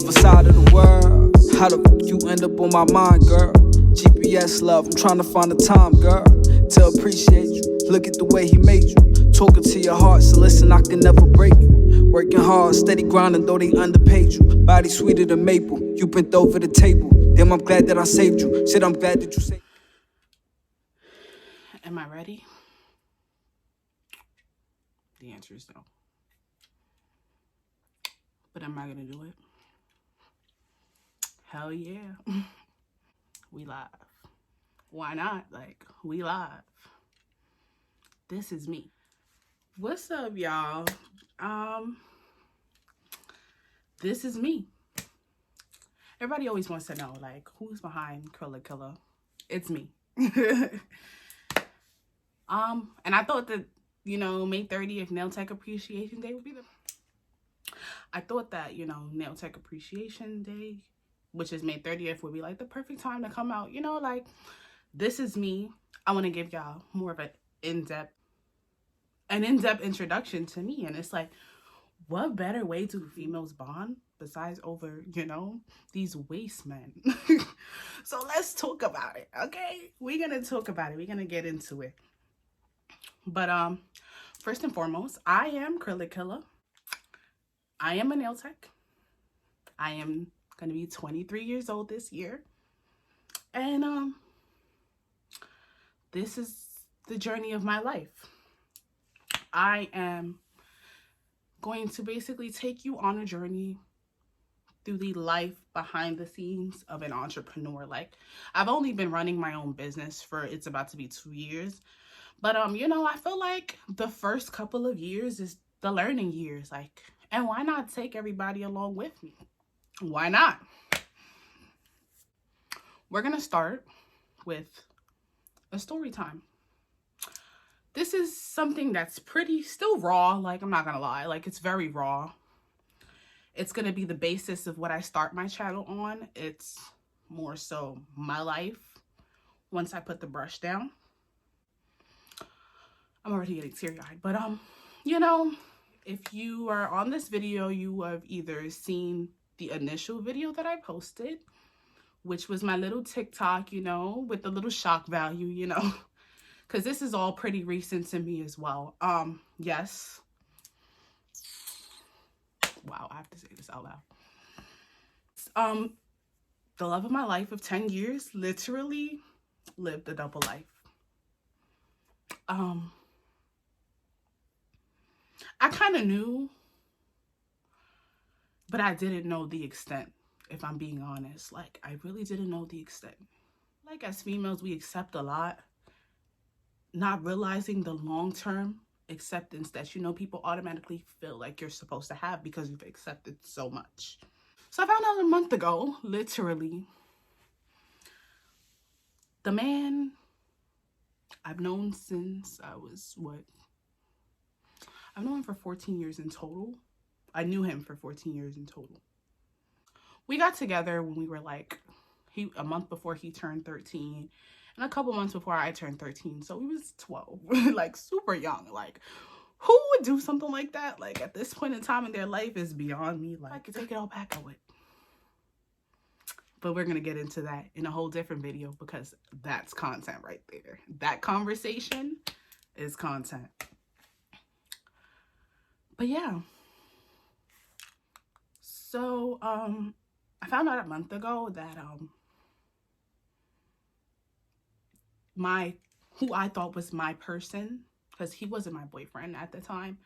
other side of the world. How the fuck you end up on my mind, girl? GPS love, I'm trying to find the time, girl, to appreciate you. Look at the way he made you. Talking to your heart, so listen, I can never break you. Working hard, steady grinding, though they underpaid you. Body sweeter than maple, you bent over the table. Damn, I'm glad that I saved you. Shit, I'm glad that you saved. Am I ready? The answer is no. But am I gonna do it? Hell yeah. We live. Why not? Like, we live. This is me. What's up, y'all? This is me. Everybody always wants to know, like, who's behind Curly Killer? It's me. And I thought that, you know, May 30th, Nail Tech Appreciation Day would be Nail Tech Appreciation Day, which is May 30th, would be like the perfect time to come out. You know, like, this is me. I want to give y'all more of an in-depth introduction to me. And it's like, what better way do females bond besides over, you know, these waste men? So let's talk about it, okay? We're gonna talk about it. We're gonna get into it. But first and foremost, I am Curly Killer. I am a nail tech. I am gonna be 23 years old this year. And this is the journey of my life. I am going to basically take you on a journey through the life behind the scenes of an entrepreneur. Like, I've only been running my own business for, it's about to be 2 years. But, you know, I feel like the first couple of years is the learning years. Like, and why not take everybody along with me? Why not? We're going to start with a story time. This is something that's pretty still raw. Like, I'm not going to lie. Like, it's very raw. It's going to be the basis of what I start my channel on. It's more so my life once I put the brush down. I'm already getting teary-eyed. But, you know, if you are on this video, you have either seen the initial video that I posted, which was my little TikTok, you know, with the little shock value, you know, because this is all pretty recent to me as well. Yes. Wow, I have to say this out loud. The love of my life of 10 years literally lived a double life. I kind of knew, but I didn't know the extent, if I'm being honest. Like, I really didn't know the extent. Like, as females, we accept a lot, not realizing the long-term acceptance that, you know, people automatically feel like you're supposed to have because you've accepted so much. So I found out a month ago, literally, the man I've known since I was, I've known him for 14 years in total. I knew him for 14 years in total. We got together when we were like, a month before he turned 13 and a couple months before I turned 13. So we was 12, like super young. Like, who would do something like that? Like, at this point in time in their life is beyond me. Like, I could take it all back, I would. But we're going to get into that in a whole different video because that's content right there. That conversation is content. But yeah. So, I found out a month ago that, who I thought was my person, because he wasn't my boyfriend at the time,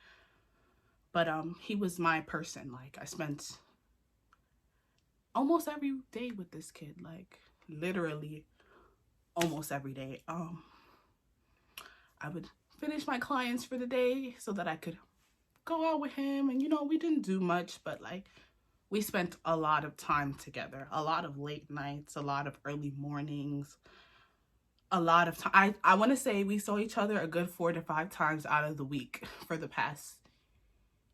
but, he was my person. Like, I spent almost every day with this kid, like, literally almost every day. I would finish my clients for the day so that I could go out with him, and, you know, we didn't do much, but, like, we spent a lot of time together, a lot of late nights, a lot of early mornings, a lot of time. I want to say we saw each other a good 4 to 5 times out of the week for the past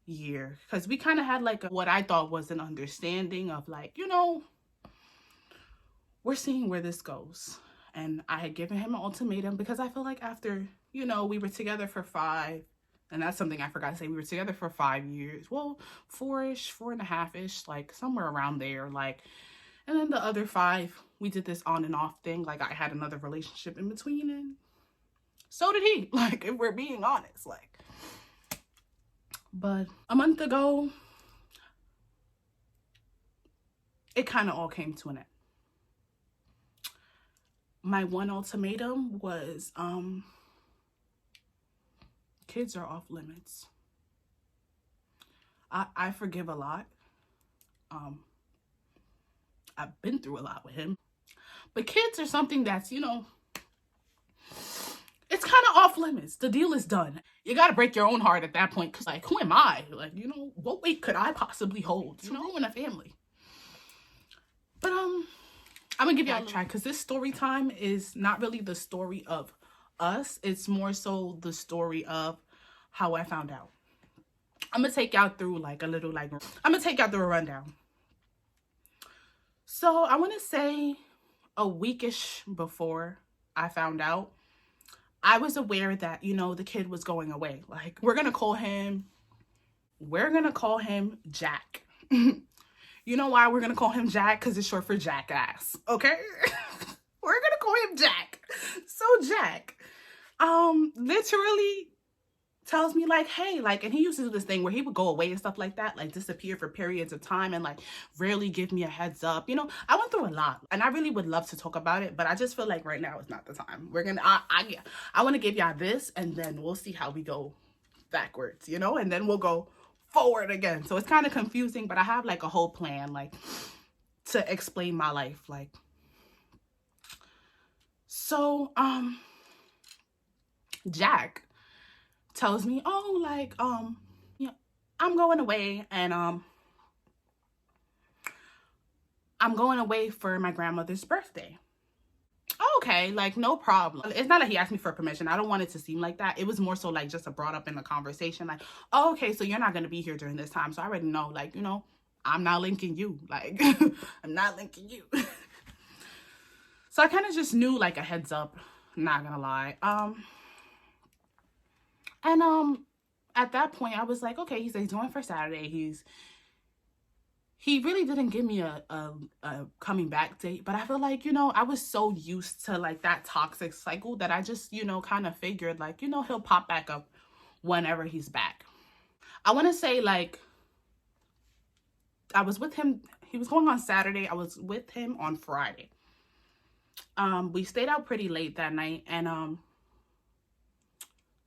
year, because we kind of had like what I thought was an understanding of, like, you know, we're seeing where this goes. And I had given him an ultimatum because I feel like after, you know, we were together for 5, And that's something I forgot to say. We were together for 5 years. Well, four-ish, 4.5-ish, like somewhere around there. Like, and then the other 5, we did this on and off thing. Like, I had another relationship in between, and so did he. Like, if we're being honest, like. But a month ago, it kind of all came to an end. My one ultimatum was, kids are off limits. I forgive a lot. I've been through a lot with him. But kids are something that's, you know, it's kind of off limits. The deal is done. You got to break your own heart at that point. Because, like, who am I? Like, you know, what weight could I possibly hold to ruin a family? But, I'm going to give y'all a try. Because this story time is not really the story of us. It's more so the story of how I found out. I'm going to take y'all through, like, I'm going to take y'all through a rundown. So, I want to say a weekish before I found out, I was aware that, you know, the kid was going away. Like, we're going to call him Jack. You know why we're going to call him Jack? Because it's short for jackass. Okay? We're going to call him Jack. So Jack, literally tells me, like, hey, like, and he used to do this thing where he would go away and stuff like that, like disappear for periods of time and like rarely give me a heads up. You know, I went through a lot and I really would love to talk about it, but I just feel like right now is not the time. We're gonna, I want to give y'all this and then we'll see how we go backwards, you know, and then we'll go forward again. So it's kind of confusing, but I have like a whole plan, like, to explain my life. Like, so, Jack tells me, oh, like, you know, I'm going away and, I'm going away for my grandmother's birthday. Okay, like, no problem. It's not like he asked me for permission. I don't want it to seem like that. It was more so like just a brought up in the conversation, like, oh, okay, so you're not going to be here during this time. So I already know, like, you know, I'm not linking you. Like, I'm not linking you. So I kind of just knew, like, a heads up, not gonna lie. At that point, I was like, okay, he said he's going for Saturday. He really didn't give me a coming back date, but I feel like, you know, I was so used to like that toxic cycle that I just, you know, kind of figured like, you know, he'll pop back up whenever he's back. I want to say like, I was with him. He was going on Saturday. I was with him on Friday. We stayed out pretty late that night. And,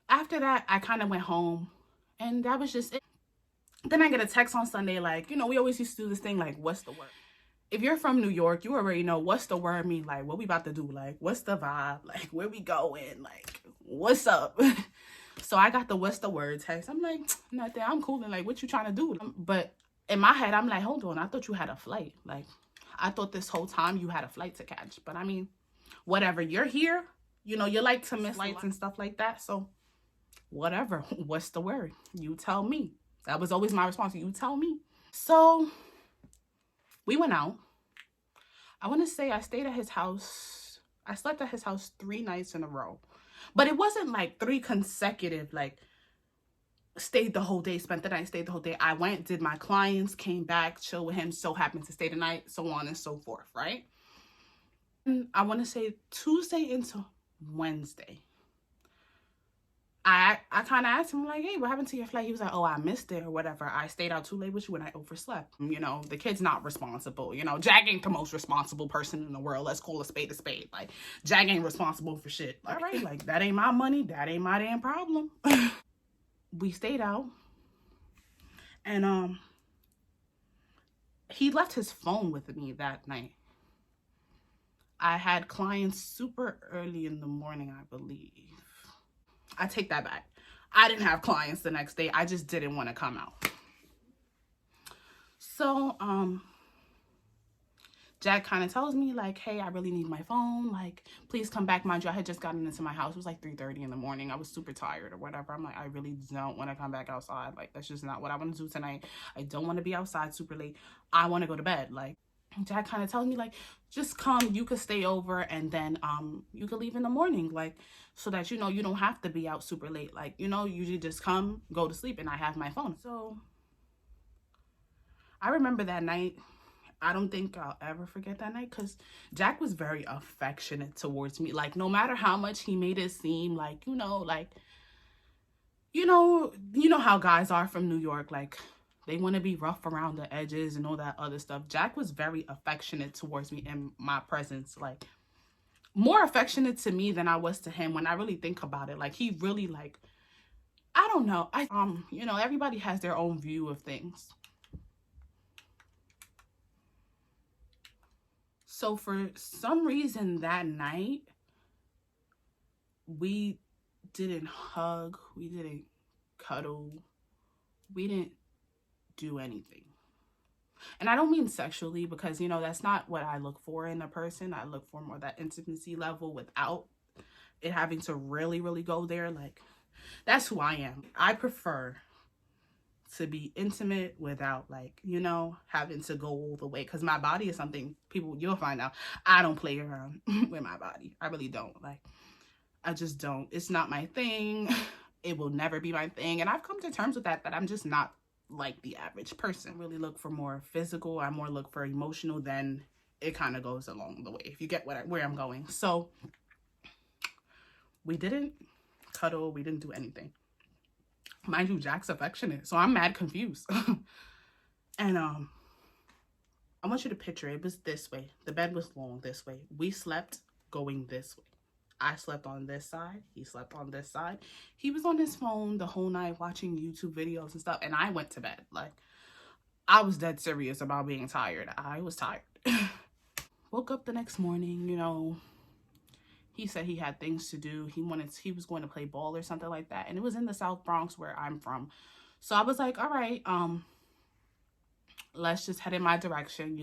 after that, I kind of went home and that was just it. Then I get a text on Sunday, like, you know, we always used to do this thing, like, what's the word? If you're from New York, you already know what's the word mean, like, what we about to do, like, what's the vibe, like, where we going, like, what's up? So I got the what's the word text. I'm like, nothing, I'm cool, and like, what you trying to do? But in my head, I'm like, hold on, I thought you had a flight. Like, I thought this whole time you had a flight to catch. But I mean, whatever, you're here, you know, you like to miss flights and stuff like that, so whatever, what's the word? You tell me. That was always my response. You tell me. So we went out. I want to say I stayed at his house. I slept at his house 3 nights in a row. But it wasn't like 3 consecutive, like stayed the whole day, spent the night, stayed the whole day. I went, did my clients, came back, chill with him, so happened to stay the night, so on and so forth, right? And I want to say Tuesday into Wednesday. I kind of asked him, like, hey, what happened to your flight? He was like, oh, I missed it or whatever. I stayed out too late with you and I overslept. You know, the kid's not responsible. You know, Jack ain't the most responsible person in the world. Let's call a spade a spade. Like, Jack ain't responsible for shit. Like, all right, like, that ain't my money. That ain't my damn problem. We stayed out. And, he left his phone with me that night. I had clients super early in the morning, I believe. I take that back. I didn't have clients the next day. I just didn't want to come out. So, Jack kind of tells me like, hey, I really need my phone. Like, please come back. Mind you, I had just gotten into my house. It was like 3:30 in the morning. I was super tired or whatever. I'm like, I really don't want to come back outside. Like, that's just not what I want to do tonight. I don't want to be outside super late. I want to go to bed. Like, Jack kind of tells me like, just come, you could stay over, and then you could leave in the morning, like, so that you know you don't have to be out super late. Like, you know, you just come, go to sleep, and I have my phone. So I remember that night. I don't think I'll ever forget that night, because Jack was very affectionate towards me. Like, no matter how much he made it seem like, you know how guys are from New York, like they want to be rough around the edges and all that other stuff. Jack was very affectionate towards me in my presence, like more affectionate to me than I was to him. When I really think about it, like he really, like, I don't know. Everybody has their own view of things. So for some reason that night, we didn't hug, we didn't cuddle, we didn't do anything. And I don't mean sexually, because, that's not what I look for in a person. I look for more that intimacy level without it having to really, really go there. Like, that's who I am. I prefer to be intimate without, like, having to go all the way. Because my body is something, you'll find out, I don't play around with my body. I really don't. Like, I just don't. It's not my thing. It will never be my thing. And I've come to terms with that I'm just not like the average person. I really look for more physical. I more look for emotional. Then it kind of goes along the way, if you get where I'm going. So we didn't cuddle. We didn't do anything. Mind you, Jack's affectionate, so I'm mad confused. And I want you to picture it was this way. The bed was long this way. We slept going this way. I slept on this side. He slept on this side. He was on his phone the whole night watching YouTube videos and stuff. And I went to bed. Like, I was dead serious about being tired. I was tired. Woke up the next morning, he said he had things to do. He was going to play ball or something like that. And it was in the South Bronx, where I'm from. So I was like, all right, let's just head in my direction,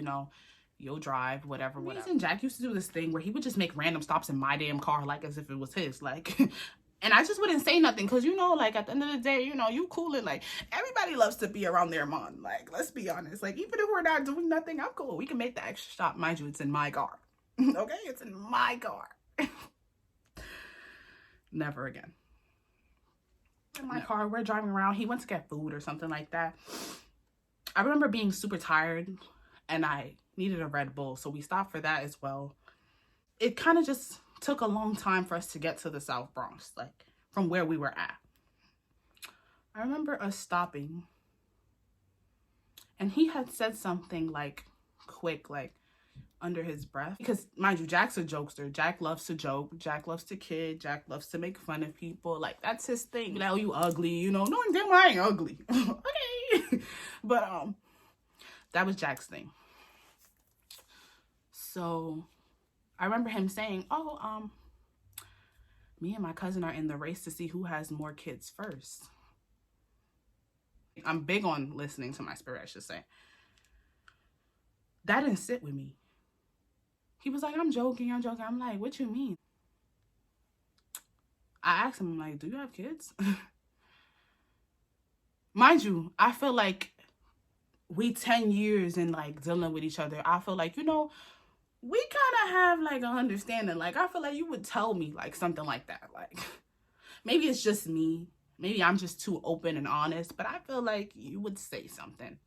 you'll drive, whatever. And Jack used to do this thing where he would just make random stops in my damn car, like as if it was his, like, and I just wouldn't say nothing, because, like, at the end of the day, you cool, and like, everybody loves to be around their mom. Like, let's be honest. Like, even if we're not doing nothing, I'm cool. We can make the extra stop. Mind you, it's in my car. Okay? It's in my car. Never again. In my car, we're driving around. He went to get food or something like that. I remember being super tired, and I needed a Red Bull, so we stopped for that as well. It kind of just took a long time for us to get to the South Bronx, like, from where we were at. I remember us stopping, and he had said something, like, quick, like, under his breath. Because, mind you, Jack's a jokester. Jack loves to joke. Jack loves to kid. Jack loves to make fun of people. Like, that's his thing. You ugly, knowing damn well I ain't ugly. Okay. But, that was Jack's thing. So I remember him saying, oh, me and my cousin are in the race to see who has more kids first. I'm big on listening to my spirit, I should say. That didn't sit with me. He was like, I'm joking. I'm like, what you mean? I asked him, like, do you have kids? Mind you, I feel like we 10 years in, like, dealing with each other. I feel like, we kind of have, like, an understanding. Like, I feel like you would tell me, like, something like that. Like, maybe it's just me. Maybe I'm just too open and honest. But I feel like you would say something.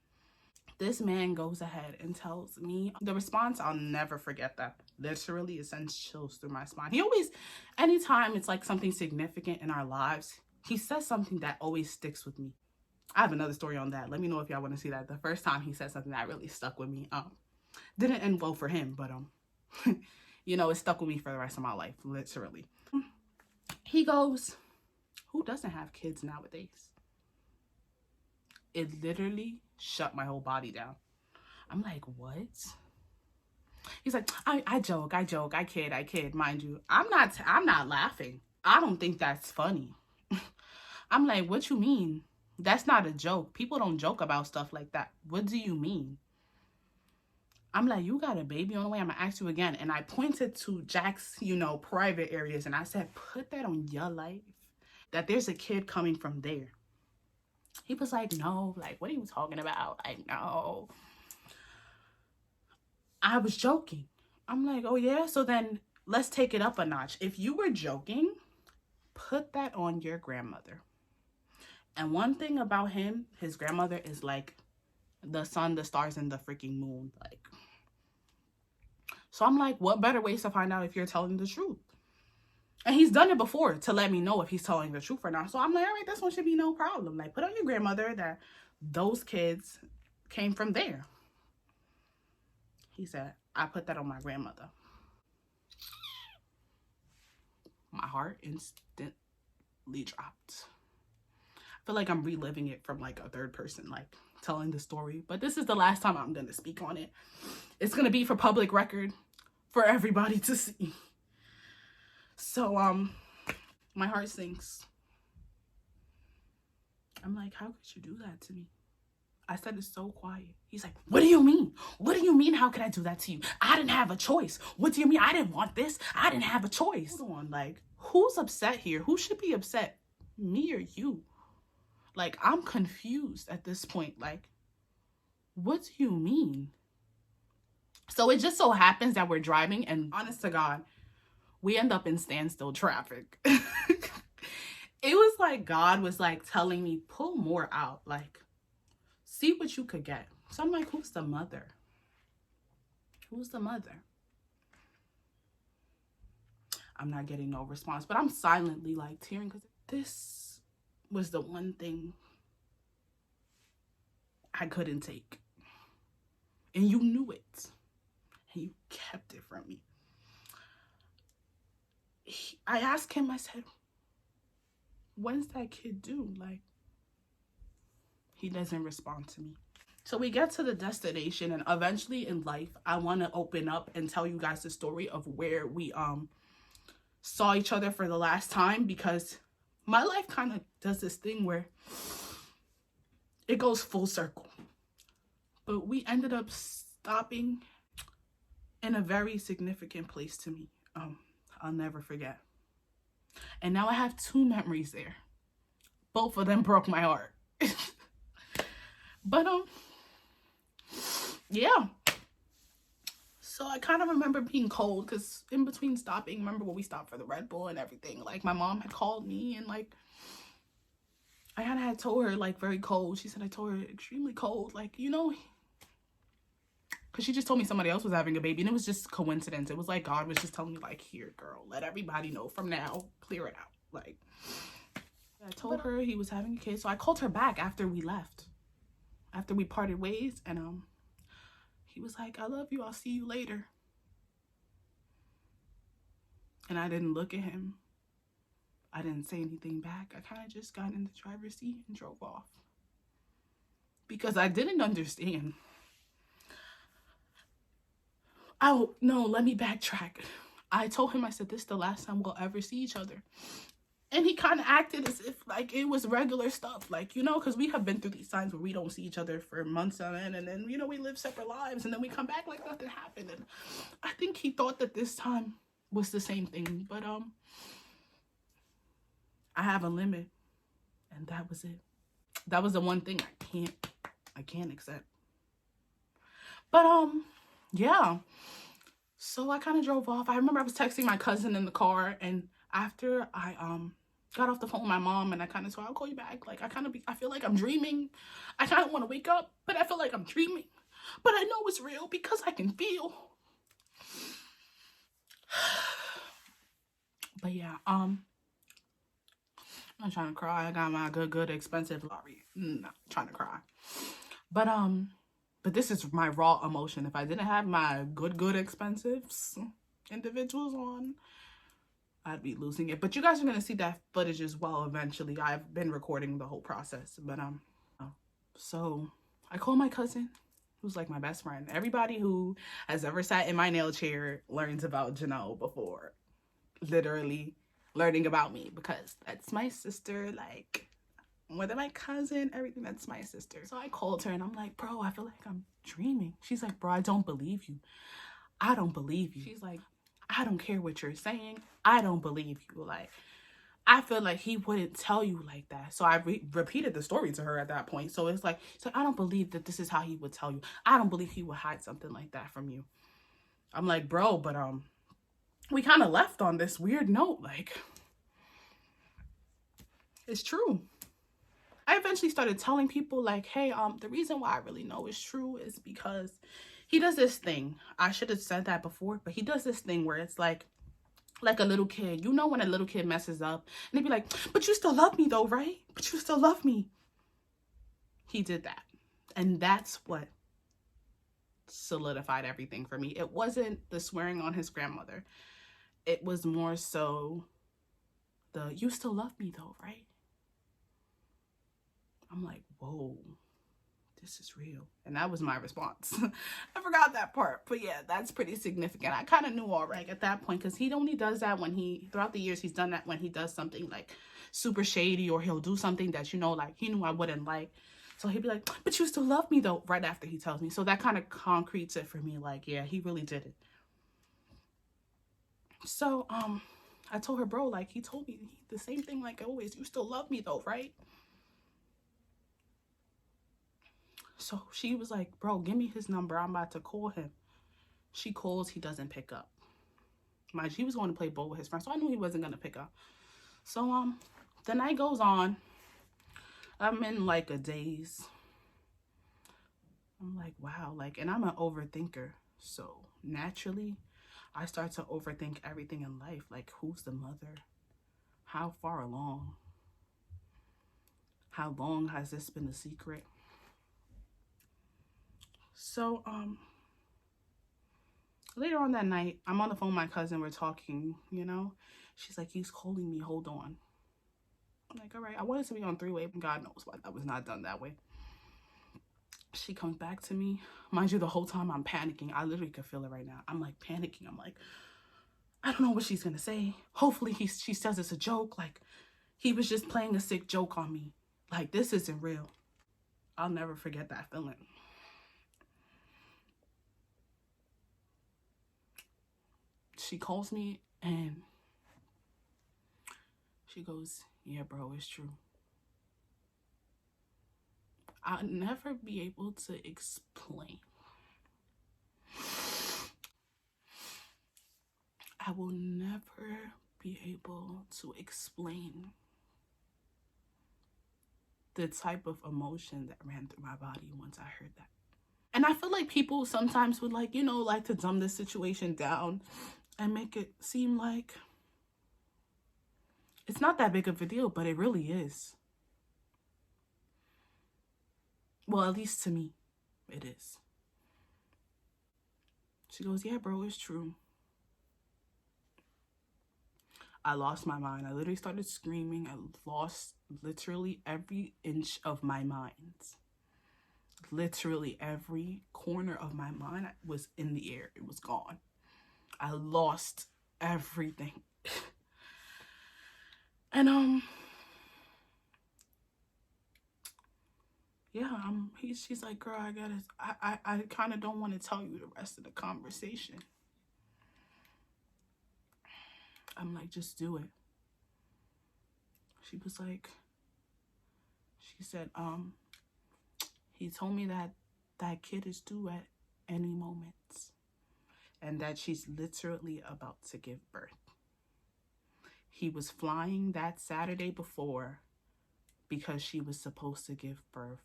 This man goes ahead and tells me the response. I'll never forget that. Literally, it sends chills through my spine. He always, anytime it's like something significant in our lives, he says something that always sticks with me. I have another story on that. Let me know if y'all want to see that. The first time he said something that really stuck with me. Didn't end well for him, but it stuck with me for the rest of my life, literally. He goes, who doesn't have kids nowadays? It literally shut my whole body down. I'm like, what? He's like, I joke, I kid. Mind you, I'm not laughing. I don't think that's funny. I'm like, what you mean? That's not a joke. People don't joke about stuff like that. What do you mean? I'm like, you got a baby on the way? I'm gonna ask you again. And I pointed to Jack's, private areas, and I said, put that on your life, that there's a kid coming from there. He was like, no, like, what are you talking about? I know. I was joking. I'm like, oh yeah? So then let's take it up a notch. If you were joking, put that on your grandmother. And one thing about him, his grandmother is like the sun, the stars, and the freaking moon. Like, so I'm like, what better ways to find out if you're telling the truth? And he's done it before to let me know if he's telling the truth or not. So I'm like, all right, this one should be no problem. Like, put on your grandmother that those kids came from there. He said, I put that on my grandmother. My heart instantly dropped. I feel like I'm reliving it from like a third person, like telling the story. But this is the last time I'm going to speak on it. It's going to be for public record for everybody to see. So, my heart sinks. I'm like, how could you do that to me? I said it so quiet. He's like, what do you mean? What do you mean? How could I do that to you? I didn't have a choice. What do you mean? I didn't want this. I didn't have a choice. Hold on, like, who's upset here? Who should be upset? Me or you? Like, I'm confused at this point. Like, what do you mean? So it just so happens that we're driving, and honest to God, we end up in standstill traffic. It was like God was like telling me, pull more out. Like, see what you could get. So I'm like, who's the mother? Who's the mother? I'm not getting no response, but I'm silently like tearing because this was the one thing I couldn't take. And you knew it. And you kept it from me. I asked him, I said, when's that kid due? Like, he doesn't respond to me. So we get to the destination, and eventually in life, I want to open up and tell you guys the story of where we saw each other for the last time, because my life kind of does this thing where it goes full circle. But we ended up stopping in a very significant place to me. I'll never forget. And now I have two memories there. Both of them broke my heart. But yeah. So I kind of remember being cold because in between stopping, remember when we stopped for the Red Bull and everything, like my mom had called me and like I kind of had told her like very cold. She said I told her extremely cold, like, you know, because she just told me somebody else was having a baby, and it was just coincidence. It was like God was just telling me like, here, girl, let everybody know from now, clear it out. Like, I told her he was having a kid, so I called her back after we left, after we parted ways, and he was like, I love you, I'll see you later. And I didn't look at him. I didn't say anything back. I kind of just got in the driver's seat and drove off because I didn't understand. Oh, no, let me backtrack. I told him, I said, this is the last time we'll ever see each other. And he kind of acted as if like it was regular stuff. Like, you know, because we have been through these times where we don't see each other for months on end. And then, you know, we live separate lives. And then we come back like nothing happened. And I think he thought that this time was the same thing. But I have a limit. And that was it. That was the one thing I can't accept. But yeah. So I kind of drove off. I remember I was texting my cousin in the car, and after I got off the phone with my mom, and I kind of said, I'll call you back. Like, I feel like I'm dreaming. I kind of want to wake up, but I feel like I'm dreaming. But I know it's real because I can feel. But yeah, I'm not trying to cry. I got my good expensive lorry. Not trying to cry. But this is my raw emotion. If I didn't have my good expensives individuals on, I'd be losing it. But you guys are going to see that footage as well eventually. I've been recording the whole process. But so I called my cousin, who's like my best friend. Everybody who has ever sat in my nail chair learns about Janelle before literally learning about me, because that's my sister. Like, more than my cousin, everything, that's my sister. So I called her and I'm like, bro, I feel like I'm dreaming. She's like, bro, I don't believe you. I don't believe you. She's like, I don't care what you're saying. I don't believe you. Like, I feel like he wouldn't tell you like that. So I repeated the story to her at that point. So it's like, I don't believe that this is how he would tell you. I don't believe he would hide something like that from you. I'm like, bro, but we kind of left on this weird note. Like, it's true. I eventually started telling people like, hey, the reason why I really know it's true is because he does this thing. I should have said that before, but he does this thing where it's like a little kid. You know when a little kid messes up and they be like, but you still love me though, right? But you still love me. He did that. And that's what solidified everything for me. It wasn't the swearing on his grandmother. It was more so the, you still love me though, right? I'm like, whoa, this is real. And that was my response. I forgot that part. But yeah, that's pretty significant. I kind of knew already at that point, because he only does that when throughout the years, he's done that when he does something like super shady, or he'll do something that, you know, like he knew I wouldn't like. So he'd be like, but you still love me though, right after he tells me. So that kind of concretes it for me. Like, yeah, he really did it. So, I told her, bro, like, he told me the same thing like always. You still love me though, right? So she was like, bro, give me his number. I'm about to call him. She calls, he doesn't pick up. Mind you, he was going to play ball with his friends, so I knew he wasn't going to pick up. So, the night goes on. I'm in like a daze. I'm like, wow, like, and I'm an overthinker. So naturally, I start to overthink everything in life. Like, who's the mother? How far along? How long has this been a secret? So, later on that night, I'm on the phone with my cousin. We're talking, you know. She's like, he's calling me. Hold on. I'm like, all right. I wanted to be on three-way. God knows why that was not done that way. She comes back to me. Mind you, the whole time I'm panicking. I literally could feel it right now. I'm like panicking. I'm like, I don't know what she's going to say. Hopefully she says it's a joke. Like, he was just playing a sick joke on me. Like, this isn't real. I'll never forget that feeling. She calls me and she goes, yeah, bro, it's true. I'll never be able to explain. I will never be able to explain the type of emotion that ran through my body once I heard that. And I feel like people sometimes would like, you know, like to dumb this situation down and make it seem like it's not that big of a deal, but it really is. Well, at least to me, it is. She goes, yeah, bro, it's true. I lost my mind. I literally started screaming. I lost literally every inch of my mind. Literally every corner of my mind was in the air. It was gone. I lost everything. And yeah, she's like, girl, I kind of don't want to tell you the rest of the conversation. I'm like, just do it. She was like, she said, he told me that that kid is due at any moment and that she's literally about to give birth. He was flying that Saturday before because she was supposed to give birth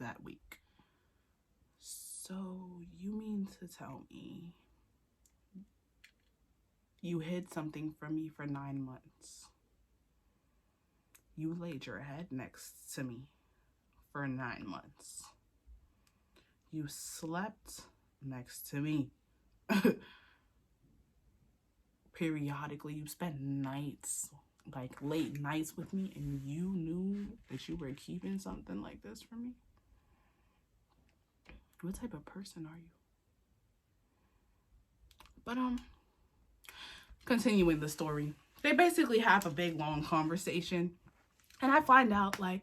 that week. So you mean to tell me you hid something from me for 9 months? You laid your head next to me for 9 months. You slept next to me. Periodically, you spent nights, like late nights with me, and you knew that you were keeping something like this from me? What type of person are you? But continuing the story, they basically have a big long conversation, and I find out like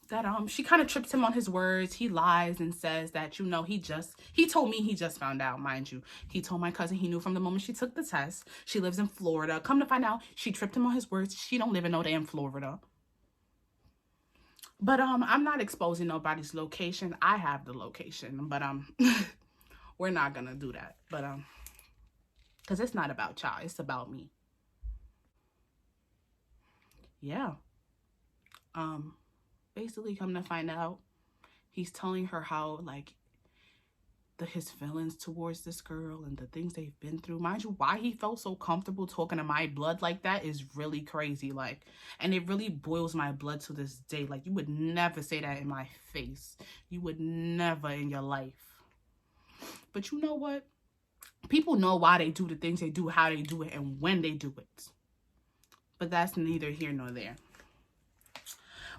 that she kind of trips him on his words. He lies and says that, you know, he told me he just found out. Mind you, he told my cousin he knew from the moment she took the test. She lives in Florida. Come to find out, she tripped him on his words. She don't live in no damn Florida. But I'm not exposing nobody's location. I have the location. But we're not gonna do that. But because it's not about y'all, it's about me. Yeah. Basically, come to find out, he's telling her how like his feelings towards this girl and the things they've been through. Mind you, why he felt so comfortable talking to my blood like that is really crazy. Like, and it really boils my blood to this day. Like, you would never say that in my face. You would never in your life. But you know what? People know why they do the things they do, how they do it, and when they do it. But that's neither here nor there.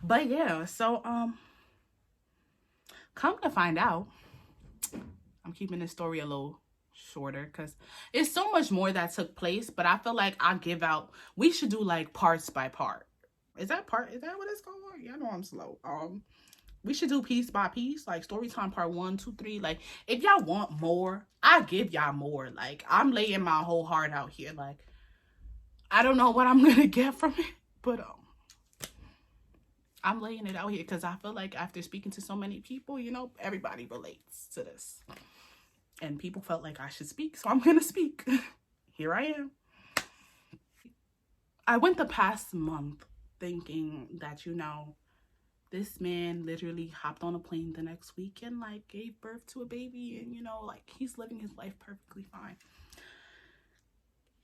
But yeah, so come to find out, I'm keeping this story a little shorter because it's so much more that took place, but I feel like we should do like parts by part. Is that what it's called? Yeah, I know I'm slow. We should do piece by piece, like story time part 1, 2, 3. Like, if y'all want more, I give y'all more. Like, I'm laying my whole heart out here. Like, I don't know what I'm gonna get from it, but I'm laying it out here because I feel like after speaking to so many people, you know, everybody relates to this. And people felt like I should speak, so I'm gonna speak. Here I am. I went the past month thinking that, you know, this man literally hopped on a plane the next week and like gave birth to a baby, and you know, like he's living his life perfectly fine.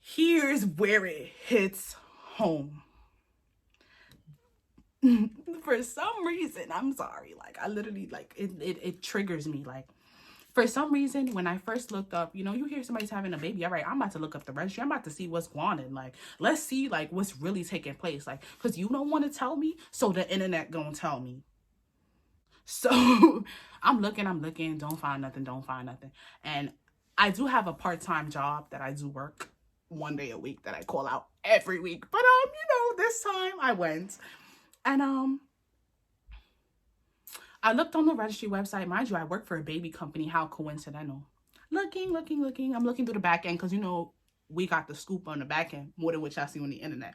Here's where it hits home. For some reason, I'm sorry, like I literally, like it triggers me. Like, for some reason, when I first looked up, you know, you hear somebody's having a baby, all right, I'm about to look up the registry. I'm about to see what's going on. Like, let's see, like, what's really taking place. Like, because you don't want to tell me, so the internet gonna tell me. So I'm looking, don't find nothing. And I do have a part-time job that I do work 1 day a week that I call out every week. But, you know, this time I went. And, I looked on the registry website. Mind you, I work for a baby company. How coincidental. Looking. I'm looking through the back end because, you know, we got the scoop on the back end more than what y'all see on the internet.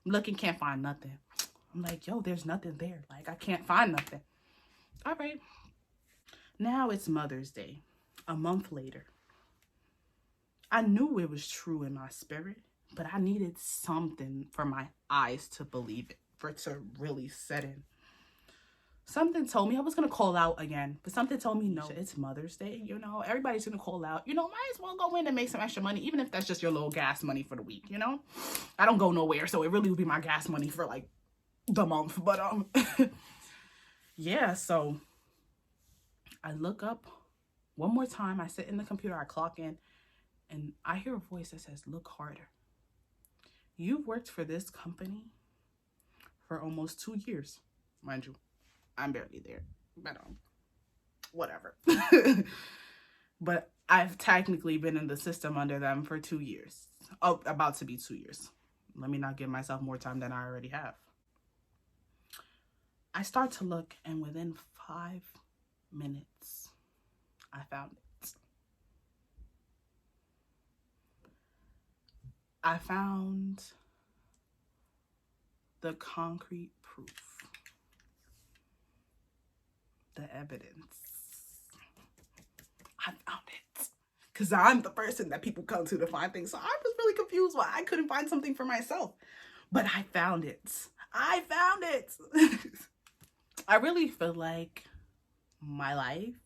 I'm looking, can't find nothing. I'm like, yo, there's nothing there. Like, I can't find nothing. All right. Now it's Mother's Day. A month later. I knew it was true in my spirit, but I needed something for my eyes to believe it, for it to really set in. Something told me I was going to call out again, but something told me, no, it's Mother's Day, you know, everybody's going to call out, you know, might as well go in and make some extra money, even if that's just your little gas money for the week, you know. I don't go nowhere, so it really would be my gas money for like the month, but yeah, so I look up one more time, I sit in the computer, I clock in, and I hear a voice that says, look harder. You've worked for this company for almost 2 years, mind you. I'm barely there, but whatever. But I've technically been in the system under them for 2 years. Oh, about to be 2 years. Let me not give myself more time than I already have. I start to look, and within 5 minutes, I found it. I found the concrete proof. The evidence. I found it. Because I'm the person that people come to find things. So I was really confused why I couldn't find something for myself. But I found it. I found it. I really feel like my life,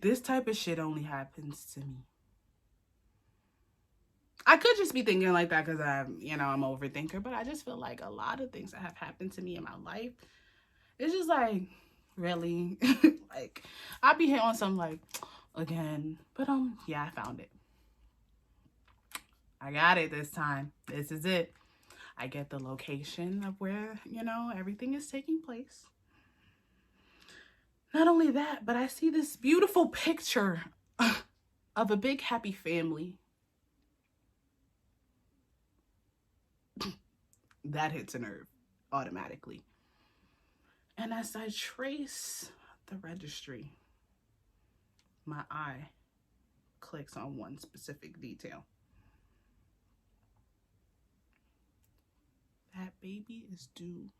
this type of shit only happens to me. I could just be thinking like that because I'm an overthinker, but I just feel like a lot of things that have happened to me in my life, it's just like, really? Like, I'd be here on some like, again, but yeah, I found it. I got it this time. This is it. I get the location of where, everything is taking place. Not only that, but I see this beautiful picture of a big happy family. That hits a nerve automatically. And as I trace the registry, my eye clicks on one specific detail. That baby is due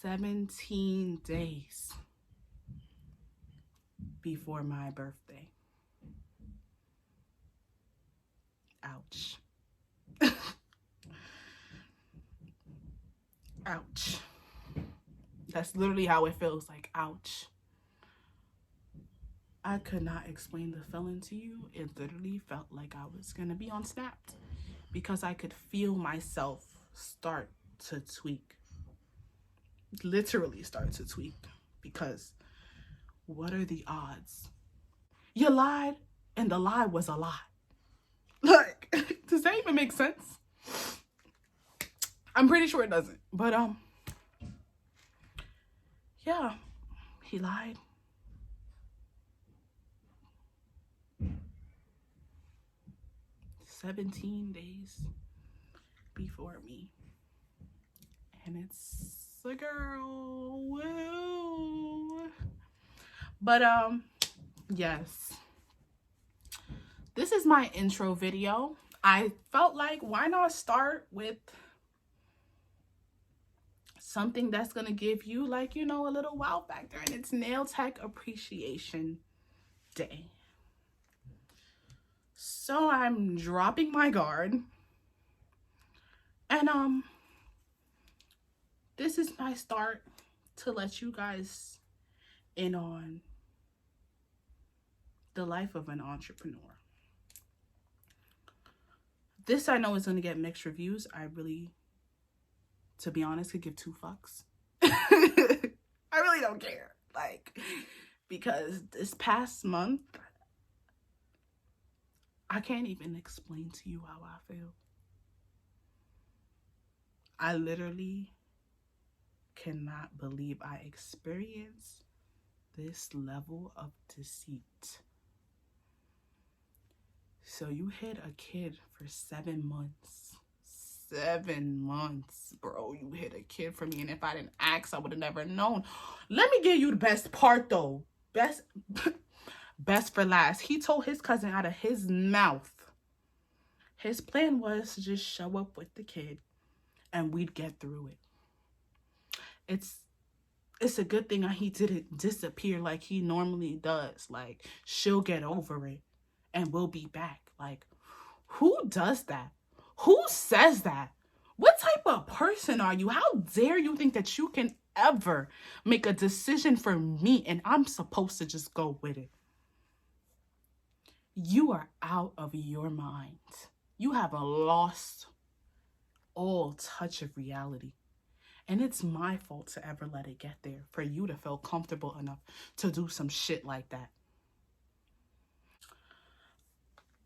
17 days. before my birthday. Ouch. Ouch. That's literally how it feels, like, ouch. I could not explain the feeling to you. It literally felt like I was gonna be on Snapped because I could feel myself start to tweak. Literally start to tweak, because what are the odds? You lied, and the lie was a lie. Like, does that even make sense? I'm pretty sure it doesn't. But yeah, he lied. "17 days before me." And it's a girl. Woo. But yes. This is my intro video. I felt like, why not start with something that's gonna give you, like, you know, a little wow factor, and it's Nail Tech Appreciation Day. So I'm dropping my guard, and this is my start to let you guys in on the life of an entrepreneur. This, I know, is gonna get mixed reviews. I really, to be honest, could give two fucks. I really don't care, like, because this past month, I can't even explain to you how I feel. I literally cannot believe I experienced this level of deceit. So you hid a kid for 7 months. 7 months, bro. You hid a kid for me, and if I didn't ask, I would have never known. Let me give you the best part, though. Best for last. He told his cousin out of his mouth, his plan was to just show up with the kid and we'd get through it. It's a good thing he didn't disappear like he normally does. Like, she'll get over it and we'll be back. Like, who does that? Who says that? What type of person are you? How dare you think that you can ever make a decision for me and I'm supposed to just go with it? You are out of your mind. You have lost all touch of reality. And it's my fault to ever let it get there, for you to feel comfortable enough to do some shit like that.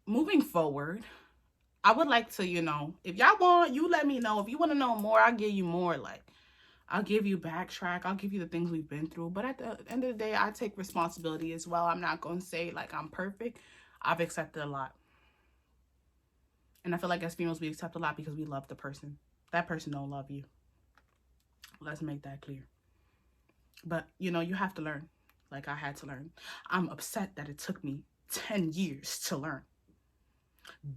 Moving forward, I would like to, you know, if y'all want, you let me know. If you want to know more, I'll give you more. Like, I'll give you backtrack. I'll give you the things we've been through. But at the end of the day, I take responsibility as well. I'm not going to say, like, I'm perfect. I've accepted a lot. And I feel like as females, we accept a lot because we love the person. That person don't love you. Let's make that clear. But, you know, you have to learn. Like I had to learn. I'm upset that it took me 10 years to learn.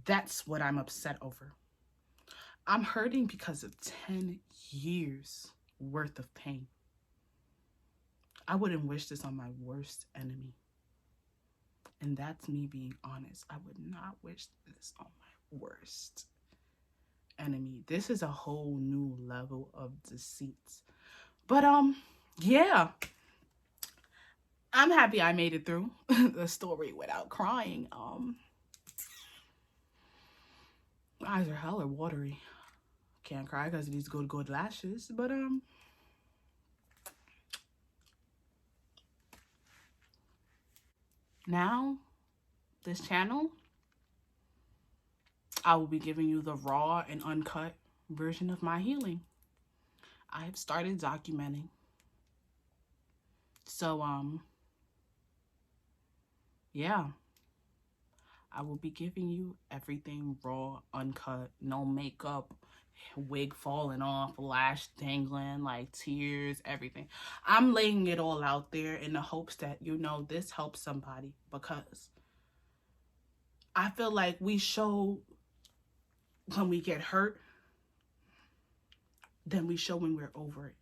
That's what I'm upset over. I'm hurting because of 10 years worth of pain. I wouldn't wish this on my worst enemy. And that's me being honest. I would not wish this on my worst enemy. This is a whole new level of deceit. But yeah. I'm happy I made it through the story without crying. My eyes are hella watery. Can't cry because of these good lashes, but now this channel, I will be giving you the raw and uncut version of my healing. I have started documenting. So yeah, I will be giving you everything raw, uncut, no makeup, wig falling off, lash dangling, like tears, everything. I'm laying it all out there in the hopes that, you know, this helps somebody, because I feel like we show when we get hurt, then we show when we're over it.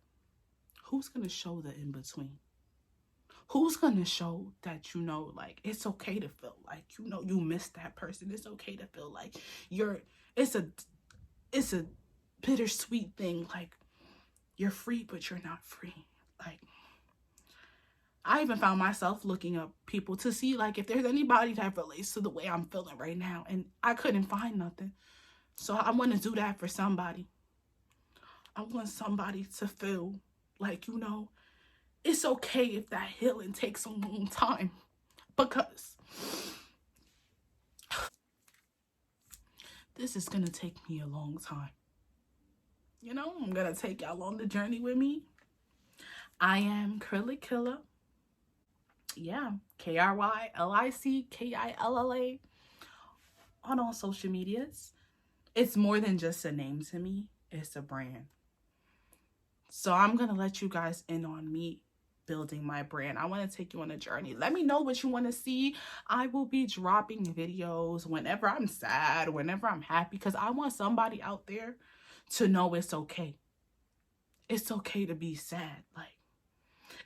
Who's going to show the in-between? Who's gonna show that, like, it's okay to feel like, you miss that person. It's okay to feel like you're, it's a, it's a bittersweet thing. Like, you're free, but you're not free. Like, I even found myself looking up people to see, like, if there's anybody that relates to the way I'm feeling right now. And I couldn't find nothing. So I want to do that for somebody. I want somebody to feel like, it's okay if that healing takes a long time. Because this is going to take me a long time. I'm going to take y'all on the journey with me. I am Curly Killer. Yeah, KRYLICKILLA on all social medias. It's more than just a name to me. It's a brand. So I'm going to let you guys in on me building my brand. I want to take you on a journey. Let me know what you want to see. I will be dropping videos whenever I'm sad, whenever I'm happy, because I want somebody out there to know it's okay. It's okay to be sad. Like,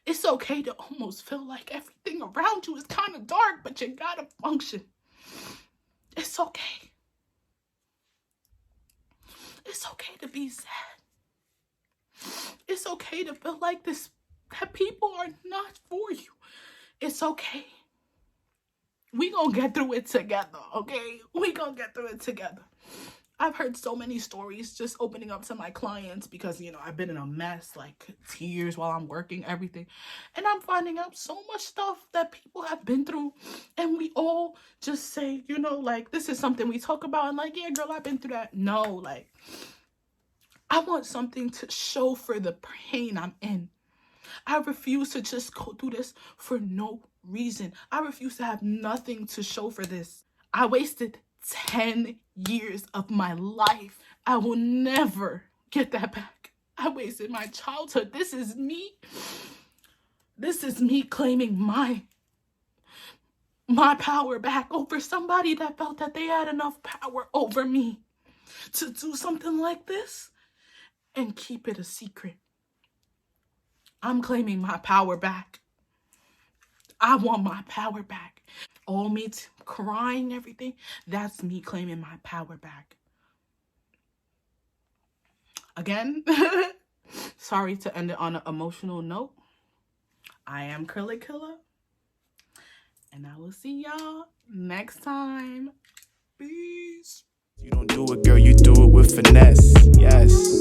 it's okay to almost feel like everything around you is kind of dark, but you gotta function. It's okay. It's okay to be sad. It's okay to feel like that people are not for you. It's okay. We gonna get through it together, okay? We gonna get through it together. I've heard so many stories just opening up to my clients because, I've been in a mess, like tears while I'm working, everything. And I'm finding out so much stuff that people have been through. And we all just say, like, this is something we talk about. And like, yeah, girl, I've been through that. No, like, I want something to show for the pain I'm in. I refuse to just go through this for no reason. I refuse to have nothing to show for this. I wasted 10 years of my life. I will never get that back. I wasted my childhood. This is me. This is me claiming my power back over somebody that felt that they had enough power over me to do something like this and keep it a secret. I'm claiming my power back. I want my power back. All me crying, everything, that's me claiming my power back. Again, sorry to end it on an emotional note. I am Curly Killer, and I will see y'all next time. Peace. You don't do it, girl, you do it with finesse. Yes.